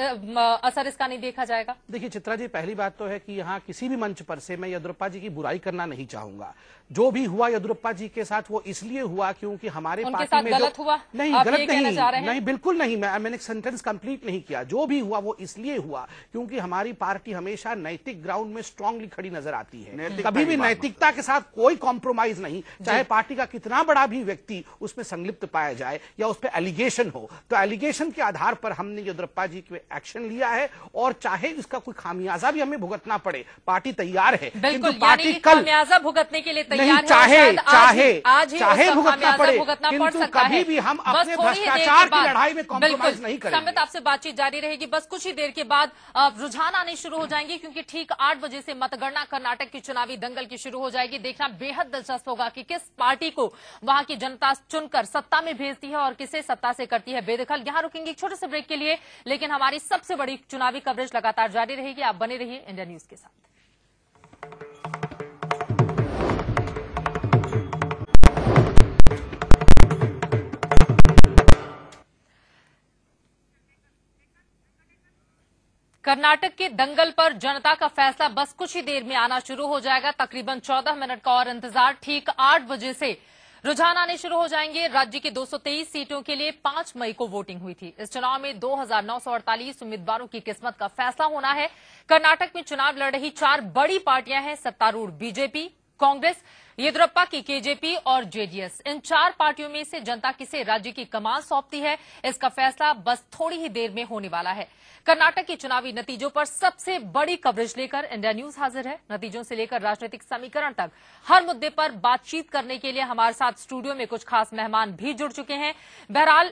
असर इसका नहीं देखा जाएगा? देखिए चित्रा जी, पहली बात तो है कि यहाँ किसी भी मंच पर से मैं येदियुरप्पा जी की बुराई करना नहीं चाहूंगा। जो भी हुआ येदियुरप्पा जी के साथ वो इसलिए हुआ क्योंकि हमारे पार्टी में गलत हुआ नहीं, गलत नहीं, बिल्कुल नहीं। मैंने सेंटेंस कंप्लीट नहीं किया। जो भी हुआ वो इसलिए हुआ क्योंकि हमारी पार्टी हमेशा नैतिक ग्राउंड में स्ट्रांगली खड़ी नजर आती है। कभी भी नैतिकता के साथ कोई कॉम्प्रोमाइज नहीं, चाहे पार्टी का कितना बड़ा भी व्यक्ति उसमें संलिप्त पाया जाए या उस पर एलिगेशन हो, तो एलिगेशन के आधार पर हमने येदियुरप्पा जी पे एक्शन लिया है और चाहे इसका कोई खामियाजा भी हमें भुगतना पड़े, पार्टी तैयार है। बिल्कुल, पार्टी कल खामियाजा भुगतने के लिए तैयार नहीं, है, चाहे भुगतना पड़े, किंतु कभी भी हम अपने भ्रष्टाचार की लड़ाई में कॉम्प्रोमाइज नहीं करेंगे। संबित, आपसे बातचीत जारी रहेगी। बस कुछ ही देर के बाद रुझान आने शुरू हो जाएंगे, क्योंकि ठीक 8 बजे से मतगणना कर्नाटक की चुनावी दंगल की शुरू हो जाएगी। देखना बेहद दिलचस्प होगा कि किस पार्टी को वहां की जनता चुनकर सत्ता में भेजती है और किसे सत्ता से करती है बेदखल। यहां रुकेंगे एक छोटे से ब्रेक के लिए, लेकिन हमारी सबसे बड़ी चुनावी कवरेज लगातार जारी रहेगी। आप बने रहिए इंडिया न्यूज के साथ। कर्नाटक के दंगल पर जनता का फैसला बस कुछ ही देर में आना शुरू हो जाएगा। तकरीबन 14 मिनट का और इंतजार। ठीक 8 बजे से रुझान आने शुरू हो जाएंगे। राज्य की 223 सीटों के लिए 5 मई को वोटिंग हुई थी। इस चुनाव में 2948 उम्मीदवारों की किस्मत का फैसला होना है। कर्नाटक में चुनाव लड़ रही 4 बड़ी पार्टियां हैं, सत्तारूढ़ बीजेपी, कांग्रेस, येदियुरप्पा की केजेपी और जेडीएस। इन 4 पार्टियों में से जनता किसे राज्य की कमान सौंपती है, इसका फैसला बस थोड़ी ही देर में होने वाला है। कर्नाटक के चुनावी नतीजों पर सबसे बड़ी कवरेज लेकर इंडिया न्यूज हाजिर है। नतीजों से लेकर राजनीतिक समीकरण तक हर मुद्दे पर बातचीत करने के लिए हमारे साथ स्टूडियो में कुछ खास मेहमान भी जुड़ चुके हैं। बहरहाल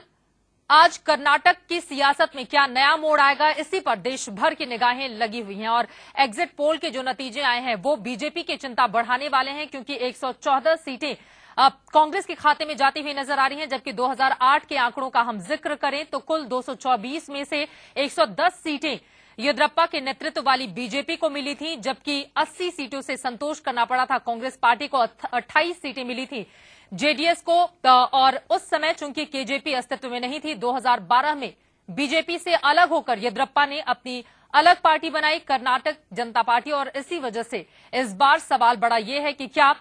आज कर्नाटक की सियासत में क्या नया मोड़ आएगा, इसी पर देश भर की निगाहें लगी हुई हैं और एग्जिट पोल के जो नतीजे आए हैं वो बीजेपी की चिंता बढ़ाने वाले हैं, क्योंकि 114 सीटें अब कांग्रेस के खाते में जाती हुई नजर आ रही हैं। जबकि 2008 के आंकड़ों का हम जिक्र करें तो कुल 224 में से 110 सीटें येदियुरप्पा के नेतृत्व वाली बीजेपी को मिली थी, जबकि 80 सीटों से संतोष करना पड़ा था कांग्रेस पार्टी को। 28 सीटें मिली थी जेडीएस को, और उस समय चूंकि केजेपी अस्तित्व में नहीं थी, 2012 में बीजेपी से अलग होकर येदियुरप्पा ने अपनी अलग पार्टी बनाई, कर्नाटक जनता पार्टी। और इसी वजह से इस बार सवाल बड़ा यह है कि क्या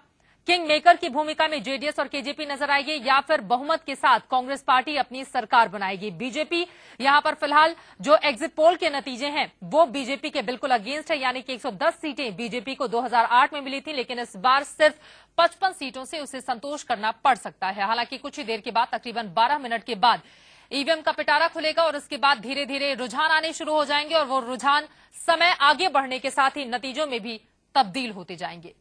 किंग मेकर की भूमिका में जेडीएस और केजेपी नजर आएगी या फिर बहुमत के साथ कांग्रेस पार्टी अपनी सरकार बनाएगी। बीजेपी यहां पर फिलहाल जो एग्जिट पोल के नतीजे हैं वो बीजेपी के बिल्कुल अगेंस्ट है, यानी कि 110 सीटें बीजेपी को 2008 में मिली थी, लेकिन इस बार सिर्फ 55 सीटों से उसे संतोष करना पड़ सकता है। हालांकि कुछ ही देर के बाद, तकरीबन 12 मिनट के बाद ईवीएम का पिटारा खुलेगा और उसके बाद धीरे धीरे रुझान आने शुरू हो जाएंगे और वो रुझान समय आगे बढ़ने के साथ ही नतीजों में भी तब्दील होते जाएंगे।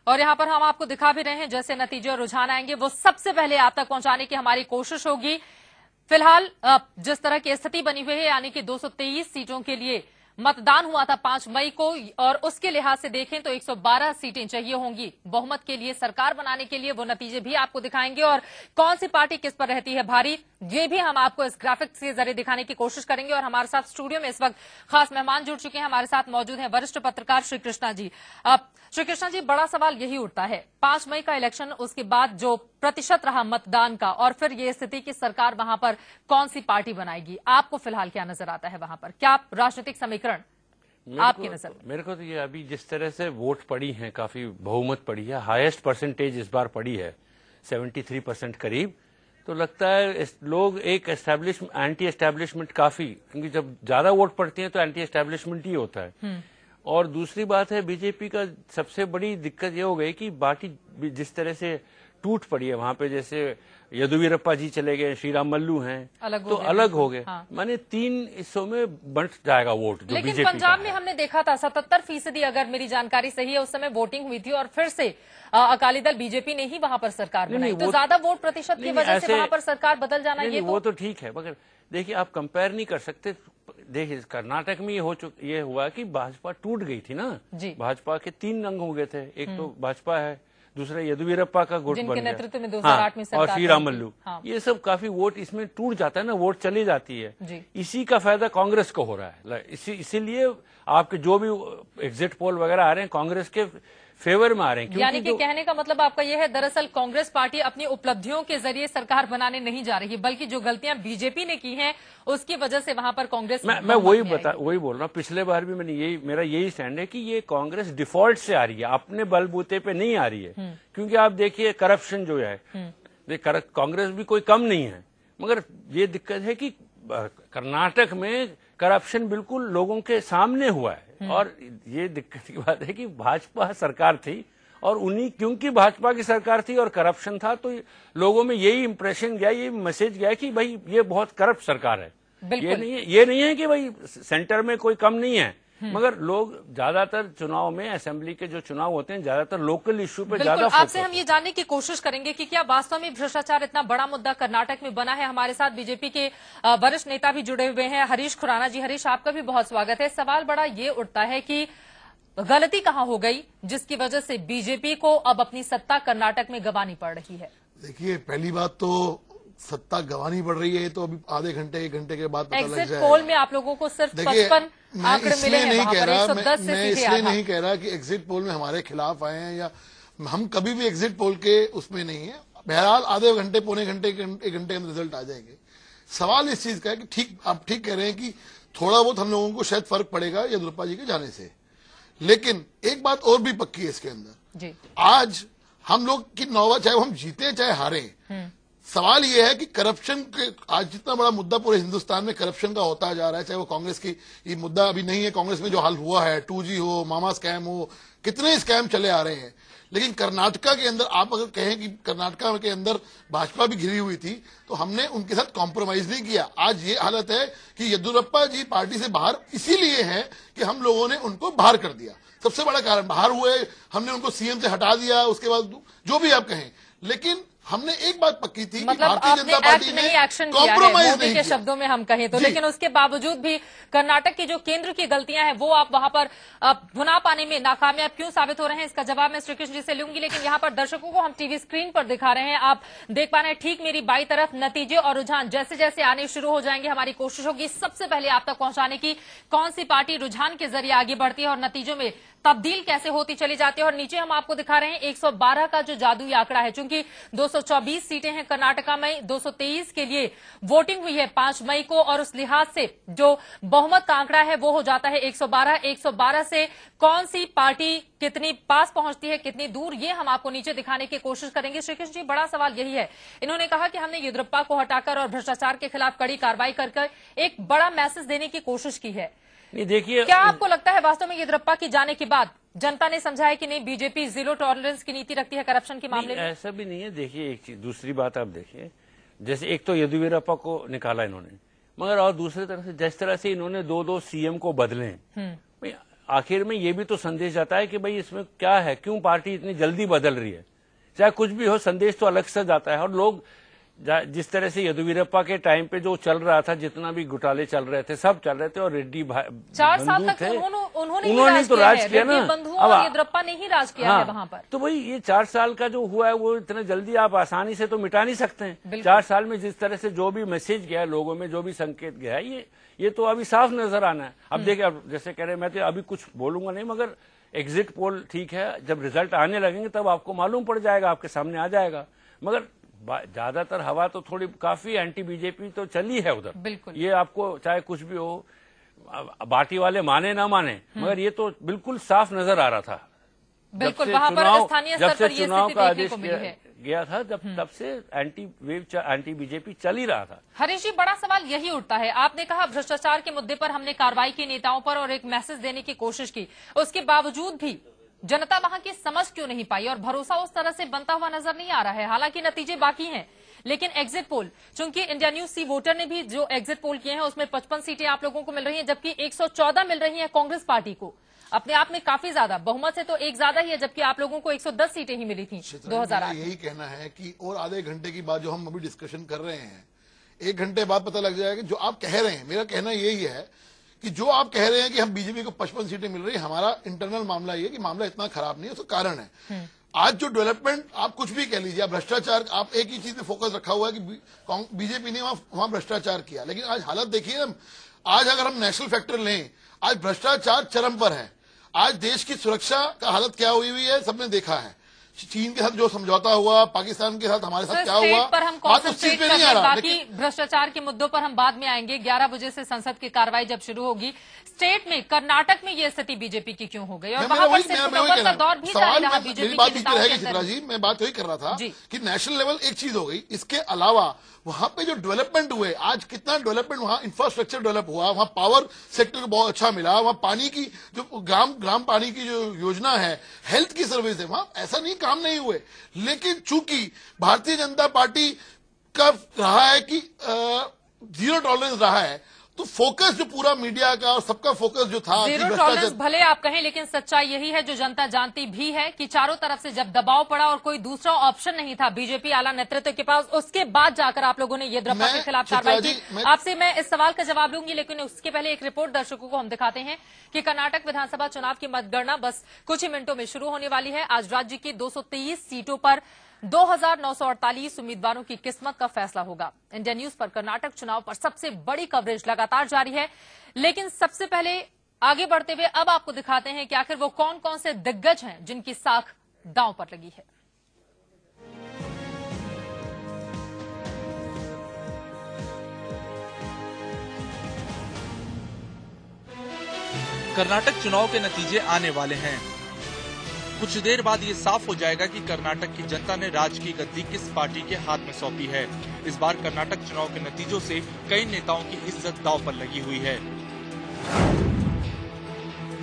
और यहां पर हम आपको दिखा भी रहे हैं जैसे नतीजे और रुझान आएंगे वो सबसे पहले आप तक पहुंचाने की हमारी कोशिश होगी। फिलहाल जिस तरह की स्थिति बनी हुई है, यानी कि 223 सीटों के लिए मतदान हुआ था 5 मई को, और उसके लिहाज से देखें तो 112 सीटें चाहिए होंगी बहुमत के लिए सरकार बनाने के लिए। वो नतीजे भी आपको दिखाएंगे और कौन सी पार्टी किस पर रहती है भारी, ये भी हम आपको इस ग्राफिक्स के जरिए दिखाने की कोशिश करेंगे। और हमारे साथ स्टूडियो में इस वक्त खास मेहमान जुड़ चुके हैं। हमारे साथ मौजूद हैं वरिष्ठ पत्रकार श्री कृष्णा जी। श्री कृष्णा जी, बड़ा सवाल यही उठता है 5 मई का इलेक्शन, उसके बाद जो प्रतिशत रहा मतदान का, और फिर ये स्थिति की सरकार वहां पर कौन सी पार्टी बनाएगी, आपको फिलहाल क्या नजर आता है वहां पर? क्या राजनीतिक समीकरण आपकी नजर? मेरे को तो ये अभी जिस तरह से वोट पड़ी हैं, काफी बहुमत पड़ी है, हाईएस्ट परसेंटेज इस बार पड़ी है 73% करीब, तो लगता है लोग एक एंटी एस्टेब्लिशमेंट काफी, क्योंकि जब ज्यादा वोट पड़ती है तो एंटी एस्टेब्लिशमेंट ही होता है। और दूसरी बात है बीजेपी का सबसे बड़ी दिक्कत ये हो गई कि पार्टी जिस तरह से टूट पड़ी है वहां पे, जैसे येदियुरप्पा जी चले गए, श्रीराम मल्लू हैं, तो अलग हो गए। हाँ। माने 3 हिस्सों में बंट जाएगा वोट जो लेकिन पंजाब में हमने देखा था 77%, अगर मेरी जानकारी सही है, उस समय वोटिंग हुई थी और फिर से अकाली दल बीजेपी ने ही वहां पर सरकार बनाई। तो ज्यादा वोट प्रतिशत की वजह से वहां पर सरकार बदल जाना, ये वो तो ठीक है, मगर देखिए आप कंपेयर नहीं कर सकते। देखिए कर्नाटक में ये हुआ कि भाजपा टूट गई थी ना, भाजपा के 3 रंग हो गए थे, एक तो भाजपा है, दूसरा येदियुरप्पा का गुट बन गया, नेतृत्व में 2008 में सरकार, और श्रीराम मल्लू। हाँ। ये सब काफी वोट इसमें टूट जाता है ना, वोट चली जाती है। इसी का फायदा कांग्रेस को हो रहा है। इसीलिए आपके जो भी एग्जिट पोल वगैरह आ रहे हैं कांग्रेस के फेवर में आ रहे हैं। यानी कि कहने का मतलब आपका यह है, दरअसल कांग्रेस पार्टी अपनी उपलब्धियों के जरिए सरकार बनाने नहीं जा रही, बल्कि जो गलतियां बीजेपी ने की हैं उसकी वजह से वहां पर कांग्रेस। मैं वही बोल रहा हूँ, पिछले बार भी मेरा यही स्टैंड है कि ये कांग्रेस डिफॉल्ट से आ रही है, अपने बलबूते पे नहीं आ रही है। क्योंकि आप देखिए करप्शन जो है, कांग्रेस भी कोई कम नहीं है, मगर ये दिक्कत है कि कर्नाटक में करप्शन बिल्कुल लोगों के सामने हुआ है। और ये दिक्कत की बात है कि भाजपा सरकार थी और उन्हीं, क्योंकि भाजपा की सरकार थी और करप्शन था, तो लोगों में यही इंप्रेशन गया, ये मैसेज गया कि भाई ये बहुत करप्ट सरकार है। ये नहीं है कि भाई सेंटर में कोई कम नहीं है, मगर लोग ज्यादातर चुनाव में, असेंबली के जो चुनाव होते हैं, ज्यादातर लोकल इश्यू पे ज्यादा फोकस। आपसे हम ये जानने की कोशिश करेंगे कि क्या वास्तव में भ्रष्टाचार इतना बड़ा मुद्दा कर्नाटक में बना है। हमारे साथ बीजेपी के वरिष्ठ नेता भी जुड़े हुए हैं, हरीश खुराना जी। हरीश, आपका भी बहुत स्वागत है। सवाल बड़ा ये उठता है कि गलती कहां हो गई जिसकी वजह से बीजेपी को अब अपनी सत्ता कर्नाटक में गंवानी पड़ रही है। देखिए, पहली बात तो सत्ता गंवानी पड़ रही है तो अभी आधे घंटे 1 घंटे के बाद पता लग जाएगा। पोल में आप लोगों को सिर्फ 55 आंकड़े मिले हैं। मैं इसलिए नहीं कह रहा कि एग्जिट पोल में हमारे खिलाफ आए हैं, या हम कभी भी एग्जिट पोल के उसमें नहीं है। बहरहाल आधे घंटे, पौने घंटे, 1 घंटे के अंदर रिजल्ट आ जाएंगे। सवाल इस चीज का है कि आप ठीक कह रहे हैं कि थोड़ा बहुत हम लोगों को शायद फर्क पड़ेगा येदियुरप्पा जी के जाने से, लेकिन एक बात और भी पक्की है इसके अंदर जी। आज हम लोग की नौबत, चाहे हम जीते चाहे हारे, सवाल यह है कि करप्शन के आज जितना बड़ा मुद्दा पूरे हिंदुस्तान में करप्शन का होता जा रहा है, चाहे वो कांग्रेस की ये मुद्दा अभी नहीं है, कांग्रेस में जो हाल हुआ है, 2G हो, मामा स्कैम हो, कितने स्कैम चले आ रहे हैं, लेकिन कर्नाटका के अंदर आप अगर कहें कि कर्नाटका के अंदर भाजपा भी घिरी हुई थी तो हमने उनके साथ कॉम्प्रोमाइज नहीं किया। आज ये हालत है कि येदियुरप्पा जी पार्टी से बाहर इसीलिए है कि हम लोगों ने उनको बाहर कर दिया। सबसे बड़ा कारण बाहर हुए, हमने उनको सीएम से हटा दिया, उसके बाद जो भी आप कहें, लेकिन हमने एक बात पक्की थी कि भारतीय जनता पार्टी ने कॉम्प्रोमाइज नहीं किया। शब्दों में हम कहें तो, लेकिन उसके बावजूद भी कर्नाटक की जो केंद्र की गलतियां हैं वो आप वहां पर भुना पाने में नाकामयाब क्यों साबित हो रहे हैं, इसका जवाब मैं श्री कृष्ण जी से लूंगी। लेकिन यहाँ पर दर्शकों को हम टीवी स्क्रीन पर दिखा रहे हैं, आप देख पा रहे हैं ठीक मेरी बाई तरफ नतीजे और रुझान जैसे जैसे आने शुरू हो जाएंगे, हमारी कोशिश होगी सबसे पहले आप तक पहुंचाने की कौन सी पार्टी रुझान के जरिए आगे बढ़ती है और नतीजों में तब्दील कैसे होती चली जाती है। और नीचे हम आपको दिखा रहे हैं 112 का जो जादुई आंकड़ा है, चूंकि 224 सीटें हैं कर्नाटका में, 223 के लिए वोटिंग हुई है 5 मई को, और उस लिहाज से जो बहुमत का आंकड़ा है वो हो जाता है 112। 112 से कौन सी पार्टी कितनी पास पहुंचती है, कितनी दूर, ये हम आपको नीचे दिखाने की कोशिश करेंगे। श्री कृष्ण जी, बड़ा सवाल यही है, इन्होंने कहा कि हमने येदियुरप्पा को हटाकर और भ्रष्टाचार के खिलाफ कड़ी कार्रवाई कर एक बड़ा मैसेज देने की कोशिश की है। नहीं, देखिए, क्या आपको लगता है वास्तव में येदियुरप्पा की जाने के बाद जनता ने समझा है कि नहीं, बीजेपी जीरो टॉलरेंस की नीति रखती है करप्शन के मामले में? ऐसा भी नहीं है। देखिए, एक चीज, दूसरी बात आप देखिए, जैसे एक तो येदियुरप्पा को निकाला इन्होंने, मगर और दूसरी तरफ से जिस तरह से इन्होंने 2-2 सीएम को बदले, आखिर में ये भी तो संदेश जाता है कि भाई इसमें क्या है, क्यों पार्टी इतनी जल्दी बदल रही है। चाहे कुछ भी हो, संदेश तो अलग से जाता है। और लोग जिस तरह से येदियुरप्पा के टाइम पे जो चल रहा था, जितना भी घोटाले चल रहे थे, सब चल रहे थे, और रेड्डी 4 साल तक उन्होंने तो राज किया ना, अब येदियुरप्पा ने ही राज किया है वहां पर। तो भाई ये 4 साल का जो हुआ है वो इतना जल्दी आप आसानी से तो मिटा नहीं सकते हैं। 4 साल में जिस तरह से जो भी मैसेज गया है लोगों में, जो भी संकेत गया है, ये तो अभी साफ नजर आना है। अब देखिए, अब जैसे कह रहे हैं, मैं तो अभी कुछ बोलूंगा नहीं, मगर एग्जिट पोल ठीक है, जब रिजल्ट आने लगेंगे तब आपको मालूम पड़ जाएगा, आपके सामने आ जाएगा। मगर ज्यादातर हवा तो थोड़ी काफी एंटी बीजेपी तो चली है उधर। बिल्कुल, ये आपको चाहे कुछ भी हो, बाटी वाले माने ना माने, मगर ये तो बिल्कुल साफ नजर आ रहा था। बिल्कुल, वहां पर स्थानीय स्तर पर ये चुनाव का आदेश गया था, तब से एंटी बीजेपी चल ही रहा था। हरीश जी, बड़ा सवाल यही उठता है, आपने कहा भ्रष्टाचार के मुद्दे पर हमने कार्रवाई की नेताओं पर और एक मैसेज देने की कोशिश की, उसके बावजूद भी जनता वहां की समझ क्यों नहीं पाई और भरोसा उस तरह से बनता हुआ नजर नहीं आ रहा है। हालांकि नतीजे बाकी हैं, लेकिन एग्जिट पोल, चूंकि इंडिया न्यूज सी वोटर ने भी जो एग्जिट पोल किए हैं उसमें 55 सीटें आप लोगों को मिल रही हैं, जबकि 114 मिल रही हैं कांग्रेस पार्टी को। अपने आप में काफी ज्यादा, बहुमत से तो एक ज्यादा ही है, जबकि आप लोगों को 110 सीटें ही मिली थी 2008। यही कहना है कि और आधे घंटे की बात जो हम अभी डिस्कशन कर रहे हैं, 1 घंटे बाद पता लग जाएगा। जो आप कह रहे हैं, मेरा कहना यही है कि जो आप कह रहे हैं कि हम बीजेपी को 55 सीटें मिल रही है, हमारा इंटरनल मामला ये कि मामला इतना खराब नहीं है, उसका कारण है आज जो डेवलपमेंट, आप कुछ भी कह लीजिए, भ्रष्टाचार, आप एक ही चीज में फोकस रखा हुआ है कि बीजेपी ने वहां भ्रष्टाचार किया, लेकिन आज हालत देखिए ना। आज अगर हम नेशनल फैक्टर लें, आज भ्रष्टाचार चरम पर है। आज देश की सुरक्षा का हालत क्या हुई है सबने देखा है। चीन के साथ जो समझौता हुआ, पाकिस्तान के साथ हमारे साथ क्या हुआ, पर हम बात उस चीज पे नहीं आ रहा। बाकी भ्रष्टाचार के मुद्दों पर हम बाद में आएंगे। 11 बजे से संसद की कार्रवाई जब शुरू होगी, स्टेट में कर्नाटक में ये स्थिति बीजेपी की क्यों हो गई और वहां पर सितंबर का दौर भी जारी रहा बीजेपी बात रहेगी चित्रा जी, मैं बात वही कर रहा था कि नेशनल लेवल एक चीज हो गई, इसके अलावा वहां पे जो डेवलपमेंट हुए, आज कितना डेवलपमेंट, वहां इंफ्रास्ट्रक्चर डेवलप हुआ, वहां पावर सेक्टर को बहुत अच्छा मिला, वहां पानी की जो ग्राम पानी की जो योजना है, हेल्थ की सर्विस है, वहां ऐसा नहीं काम नहीं हुए। लेकिन चूंकि भारतीय जनता पार्टी का रहा है कि जीरो टॉलरेंस रहा है, तो फोकस जो पूरा मीडिया का और सबका फोकस जो था, जीरो टॉलरेंस भले आप कहें, लेकिन सच्चाई यही है जो जनता जानती भी है कि चारों तरफ से जब दबाव पड़ा और कोई दूसरा ऑप्शन नहीं था बीजेपी आला नेतृत्व के पास, उसके बाद जाकर आप लोगों ने येदियुरप्पा के खिलाफ कार्रवाई की। आपसे मैं इस सवाल का जवाब लूंगी, लेकिन उसके पहले एक रिपोर्ट दर्शकों को हम दिखाते हैं कि कर्नाटक विधानसभा चुनाव की मतगणना बस कुछ ही मिनटों में शुरू होने वाली है। आज राज्य की 223 सीटों पर 2948 उम्मीदवारों की किस्मत का फैसला होगा। इंडिया न्यूज पर कर्नाटक चुनाव पर सबसे बड़ी कवरेज लगातार जारी है, लेकिन सबसे पहले आगे बढ़ते हुए अब आपको दिखाते हैं कि आखिर वो कौन कौन से दिग्गज हैं जिनकी साख दांव पर लगी है। कर्नाटक चुनाव के नतीजे आने वाले हैं। कुछ देर बाद ये साफ हो जाएगा कि कर्नाटक की जनता ने राज्य की गद्दी किस पार्टी के हाथ में सौंपी है। इस बार कर्नाटक चुनाव के नतीजों से कई नेताओं की इज्जत दांव पर लगी हुई है।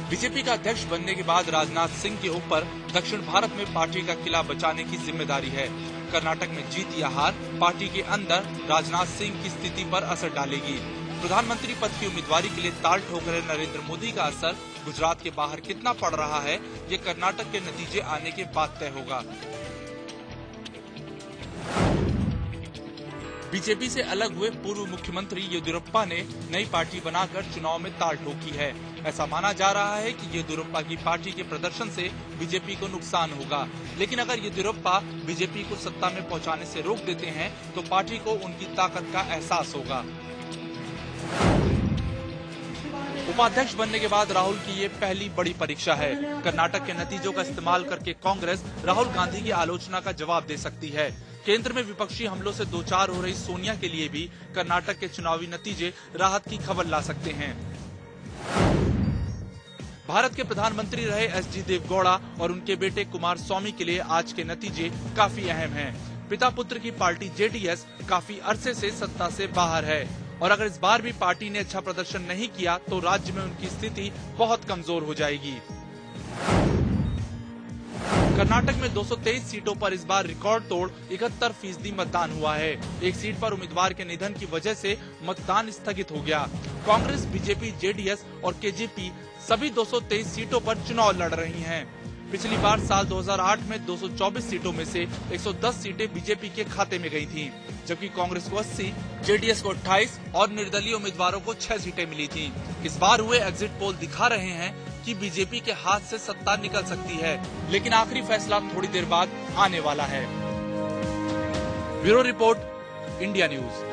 बीजेपी का अध्यक्ष बनने के बाद राजनाथ सिंह के ऊपर दक्षिण भारत में पार्टी का किला बचाने की जिम्मेदारी है। कर्नाटक में जीत या हार पार्टी के अंदर राजनाथ सिंह की स्थिति पर असर डालेगी। प्रधानमंत्री पद की उम्मीदवारी के लिए ताल ठोक रहे नरेंद्र मोदी का असर गुजरात के बाहर कितना पड़ रहा है, ये कर्नाटक के नतीजे आने के बाद तय होगा। बीजेपी से अलग हुए पूर्व मुख्यमंत्री येदियुरप्पा ने नई पार्टी बनाकर चुनाव में ताल ठोकी है। ऐसा माना जा रहा है कि येदियुरप्पा की पार्टी के प्रदर्शन से बीजेपी को नुकसान होगा, लेकिन अगर येदियुरप्पा बीजेपी को सत्ता में पहुंचाने से रोक देते हैं तो पार्टी को उनकी ताकत का एहसास होगा। उपाध्यक्ष बनने के बाद राहुल की ये पहली बड़ी परीक्षा है। कर्नाटक के नतीजों का इस्तेमाल करके कांग्रेस राहुल गांधी की आलोचना का जवाब दे सकती है। केंद्र में विपक्षी हमलों से दो चार हो रही सोनिया के लिए भी कर्नाटक के चुनावी नतीजे राहत की खबर ला सकते हैं। भारत के प्रधानमंत्री रहे एस.डी. देवगौड़ा और उनके बेटे कुमार स्वामी के लिए आज के नतीजे काफी अहम हैं। पिता पुत्र की पार्टी जेडीएस काफी अरसे से सत्ता से बाहर है और अगर इस बार भी पार्टी ने अच्छा प्रदर्शन नहीं किया तो राज्य में उनकी स्थिति बहुत कमजोर हो जाएगी। कर्नाटक में 223 सीटों पर इस बार रिकॉर्ड तोड़ 71% मतदान हुआ है। एक सीट पर उम्मीदवार के निधन की वजह से मतदान स्थगित हो गया। कांग्रेस, बीजेपी, जेडीएस और केजेपी सभी 223 सीटों पर चुनाव लड़ रही हैं। पिछली बार साल 2008 में 224 सीटों में से 110 सीटें बीजेपी के खाते में गई थीं, जबकि कांग्रेस को 80, जेडीएस को 28 और निर्दलीय उम्मीदवारों को 6 सीटें मिली थीं। इस बार हुए एग्जिट पोल दिखा रहे हैं कि बीजेपी के हाथ से सत्ता निकल सकती है, लेकिन आखिरी फैसला थोड़ी देर बाद आने वाला है। Bureau report, India news.